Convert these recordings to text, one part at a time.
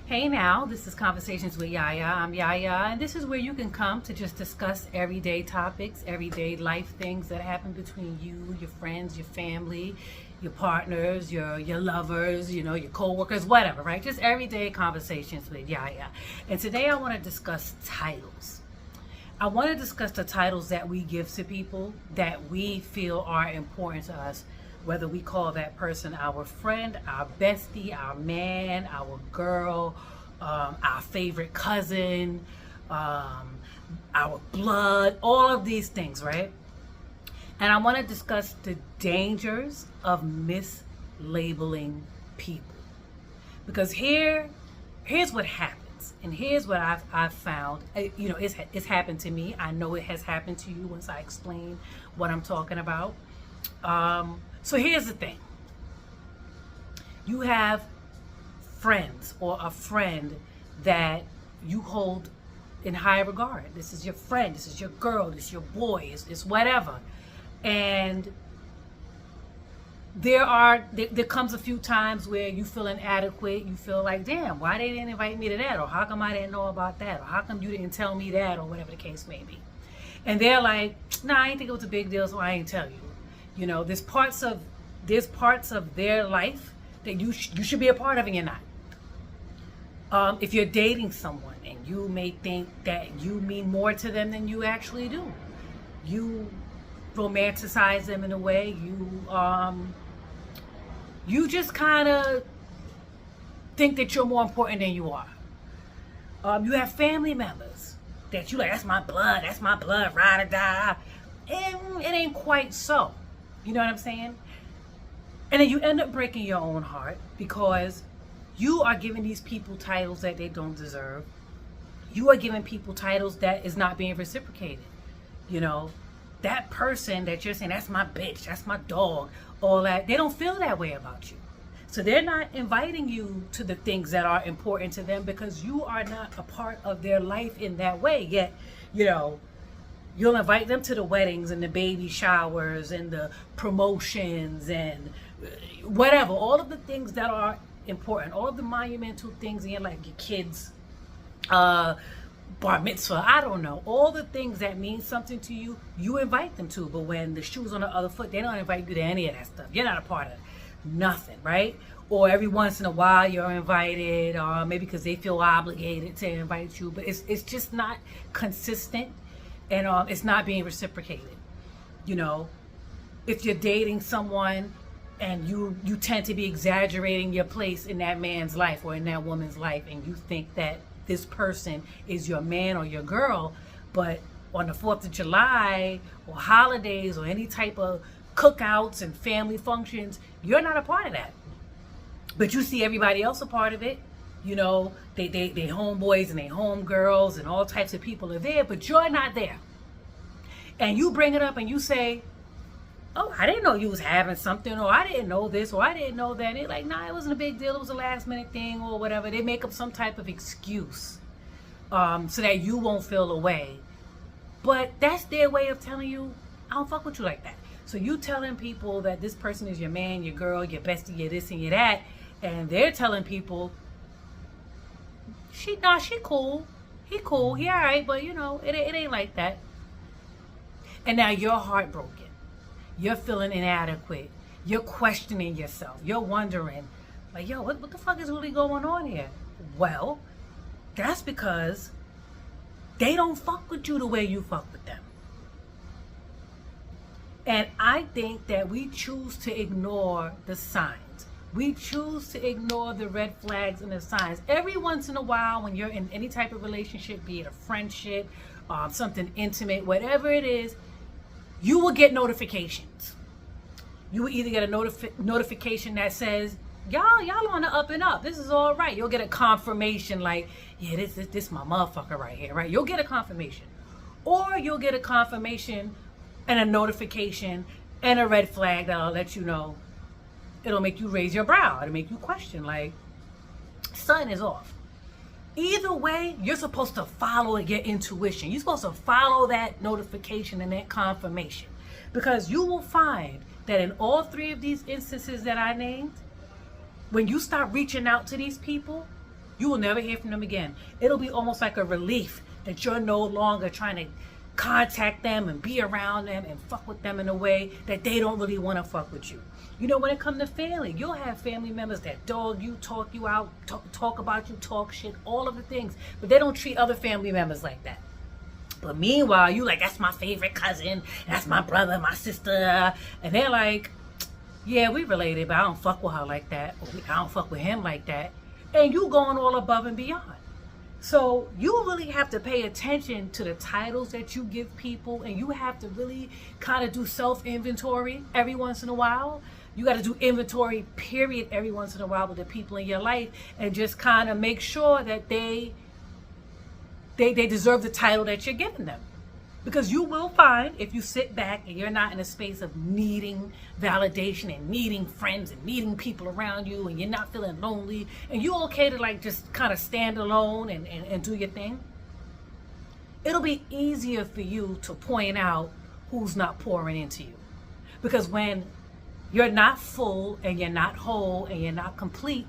Hey now, this is Conversations with Yaya. I'm Yaya, and this is where you can come to just discuss everyday topics, everyday life things that happen between you, your friends, your family, your partners, your lovers, your co-workers, whatever, right? Just everyday conversations with Yaya. And today I want to discuss titles. I want to discuss the titles that we give to people that we feel are important to us, whether we call that person our friend, our bestie, our man, our girl, our favorite cousin, our blood, all of these things, right? And I want to discuss the dangers of mislabeling people. Because here's what happens. And here's what I've found. It's happened to me. I know it has happened to you once I explain what I'm talking about. So here's the thing. You have friends or a friend that you hold in high regard. This is your friend. This is your girl. This is your boy. It's whatever. And there comes a few times where you feel inadequate. You feel like, damn, why they didn't invite me to that? Or how come I didn't know about that? Or how come you didn't tell me that? Or whatever the case may be. And they're like, nah, I didn't think it was a big deal, so I ain't tell you. There's parts of their life that you should be a part of and you're not. If you're dating someone and you may think that you mean more to them than you actually do, you romanticize them in a way. You just kind of think that you're more important than you are. You have family members that you like, that's my blood, ride or die. And it ain't quite so. You know what I'm saying? And then you end up breaking your own heart because you are giving these people titles that they don't deserve. You are giving people titles that is not being reciprocated. That person that you're saying, that's my bitch, that's my dog, all that, they don't feel that way about you. So they're not inviting you to the things that are important to them because you are not a part of their life in that way. Yet, you'll invite them to the weddings and the baby showers and the promotions and whatever, all of the things that are important, all of the monumental things in your life, your kids, bar mitzvah, I don't know, all the things that mean something to you, you invite them to. But when the shoe's on the other foot, they don't invite you to any of that stuff. You're not a part of nothing, right? Or every once in a while you're invited, or maybe because they feel obligated to invite you, but it's just not consistent. And it's not being reciprocated. If you're dating someone and you tend to be exaggerating your place in that man's life or in that woman's life, and you think that this person is your man or your girl, but on the 4th of July or holidays or any type of cookouts and family functions, you're not a part of that. But you see everybody else a part of it. They homeboys and they homegirls and all types of people are there, but you're not there. And you bring it up and you say, oh, I didn't know you was having something, or I didn't know this, or I didn't know that. And they're like, nah, it wasn't a big deal. It was a last minute thing or whatever. They make up some type of excuse so that you won't feel away. But that's their way of telling you, I don't fuck with you like that. So you telling people that this person is your man, your girl, your bestie, your this and your that, and they're telling people, she cool. He cool. He all right, but it ain't like that. And now you're heartbroken. You're feeling inadequate. You're questioning yourself. You're wondering, like, yo, what the fuck is really going on here? Well, that's because they don't fuck with you the way you fuck with them. And I think that we choose to ignore the signs. We choose to ignore the red flags and the signs. Every once in a while, when you're in any type of relationship, be it a friendship, something intimate, whatever it is, you will get notifications. You will either get a notification that says, y'all on the up and up. This is all right. You'll get a confirmation like, yeah, this my motherfucker right here, right? You'll get a confirmation. Or you'll get a confirmation and a notification and a red flag that'll let you know. It'll make you raise your brow. It'll make you question, like, something is off. Either way, you're supposed to follow your intuition. You're supposed to follow that notification and that confirmation. Because you will find that in all three of these instances that I named, when you start reaching out to these people, You will never hear from them again. It'll be almost like a relief that you're no longer trying to contact them and be around them and fuck with them in a way that they don't really want to fuck with you. You know, when it comes to family, you'll have family members that dog you, talk you out, talk about you, talk shit, all of the things, but they don't treat other family members like that. But meanwhile, you like, that's my favorite cousin, that's my brother, my sister, and they're like, yeah, we related, but I don't fuck with her like that, or I don't fuck with him like that, and you going all above and beyond. So you really have to pay attention to the titles that you give people, and you have to really kind of do self-inventory every once in a while. You got to do inventory, period, every once in a while with the people in your life, and just kind of make sure that they deserve the title that you're giving them. Because you will find, if you sit back and you're not in a space of needing validation and needing friends and needing people around you, and you're not feeling lonely, and you're okay to like just kind of stand alone and do your thing, it'll be easier for you to point out who's not pouring into you. Because when you're not full and you're not whole and you're not complete,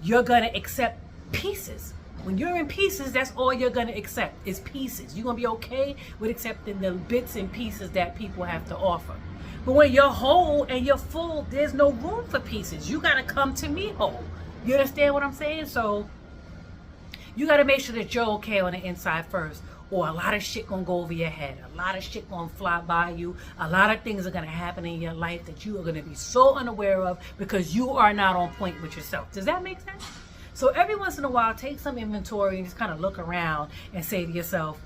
you're going to accept pieces. When you're in pieces, that's all you're going to accept is pieces. You're going to be okay with accepting the bits and pieces that people have to offer. But when you're whole and you're full, there's no room for pieces. You got to come to me whole. You understand what I'm saying? So you got to make sure that you're okay on the inside first, or a lot of shit going to go over your head. A lot of shit going to fly by you. A lot of things are going to happen in your life that you are going to be so unaware of because you are not on point with yourself. Does that make sense? So every once in a while, take some inventory and just kind of look around and say to yourself,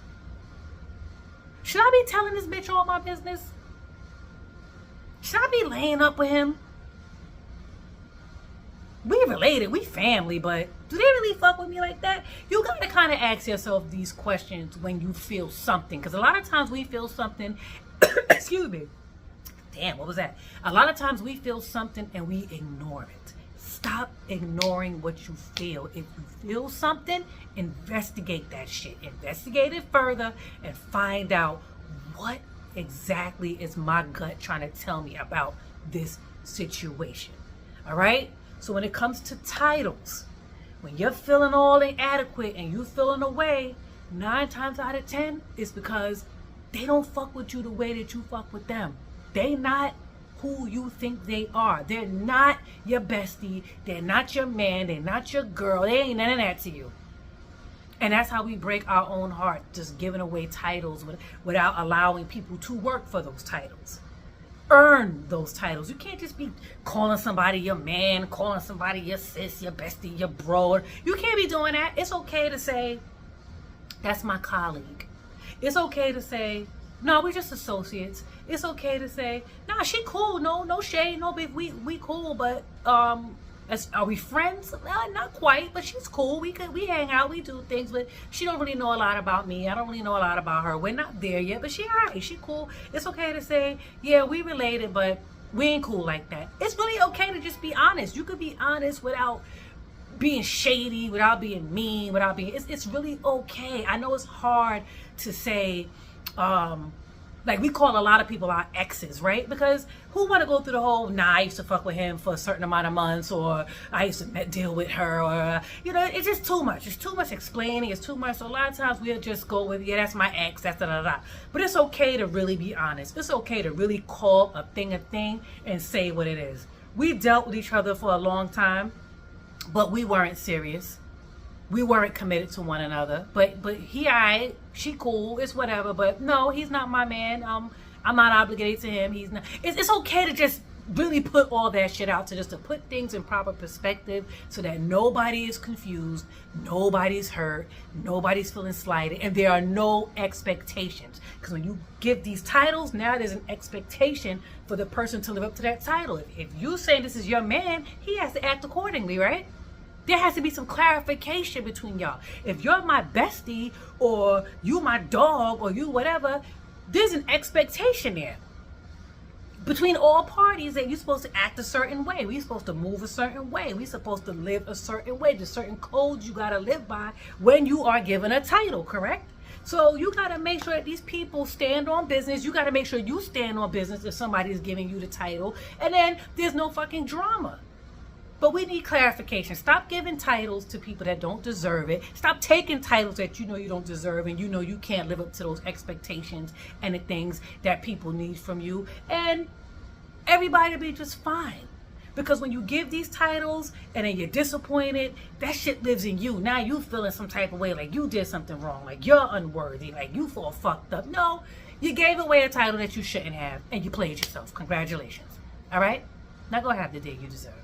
should I be telling this bitch all my business? Should I be laying up with him? We related, we family, but do they really fuck with me like that? You got to kind of ask yourself these questions when you feel something. Because a lot of times we feel something, excuse me. Damn, what was that? A lot of times we feel something and we ignore it. Stop ignoring what you feel. If you feel something, investigate that shit. Investigate it further and find out what exactly is my gut trying to tell me about this situation. All right? So when it comes to titles, when you're feeling all inadequate and you feeling away, 9 times out of 10, it's because they don't fuck with you the way that you fuck with them. They not who you think they are. They're not your bestie. They're not your man. They're not your girl. They ain't none of that to you. And that's how we break our own heart, just giving away titles without allowing people to work for those titles. Earn those titles. You can't just be calling somebody your man, calling somebody your sis, your bestie, your bro. You can't be doing that. It's okay to say, that's my colleague. It's okay to say, no, we're just associates. It's okay to say, nah, she cool. No shade, no beef. We cool, but are we friends? Not quite, but she's cool. We hang out, we do things, but she don't really know a lot about me. I don't really know a lot about her. We're not there yet, but she alright. She cool. It's okay to say, yeah, we related, but we ain't cool like that. It's really okay to just be honest. You could be honest without being shady, without being mean, without being. It's really okay. I know it's hard to say. Like we call a lot of people our exes, right? Because who want to go through the whole, nah, I used to fuck with him for a certain amount of months, or I used to deal with her, or, you know, it's just too much. It's too much explaining. It's too much. So a lot of times we'll just go with, yeah, that's my ex, that's da-da-da. But it's okay to really be honest. It's okay to really call a thing and say what it is. We dealt with each other for a long time, but we weren't serious. We weren't committed to one another, but he, she cool, it's whatever, but no, he's not my man. I'm not obligated to him. He's not. It's okay to just really put all that shit out, to put things in proper perspective so that nobody is confused, nobody's hurt, nobody's feeling slighted, and there are no expectations. Because when you give these titles, now there's an expectation for the person to live up to that title. If you say this is your man, he has to act accordingly, right? There has to be some clarification between y'all. If you're my bestie, or you my dog, or you whatever, there's an expectation there between all parties that you're supposed to act a certain way. We're supposed to move a certain way. We're supposed to live a certain way. There's certain codes you got to live by when you are given a title, correct? So you got to make sure that these people stand on business. You got to make sure you stand on business if somebody is giving you the title. And then there's no fucking drama. But we need clarification. Stop giving titles to people that don't deserve it. Stop taking titles that you know you don't deserve and you know you can't live up to those expectations and the things that people need from you. And everybody will be just fine. Because when you give these titles and then you're disappointed, that shit lives in you. Now you feeling some type of way, like you did something wrong, like you're unworthy, like you feel fucked up. No, you gave away a title that you shouldn't have and you played yourself. Congratulations. All right? Now go have the day you deserve.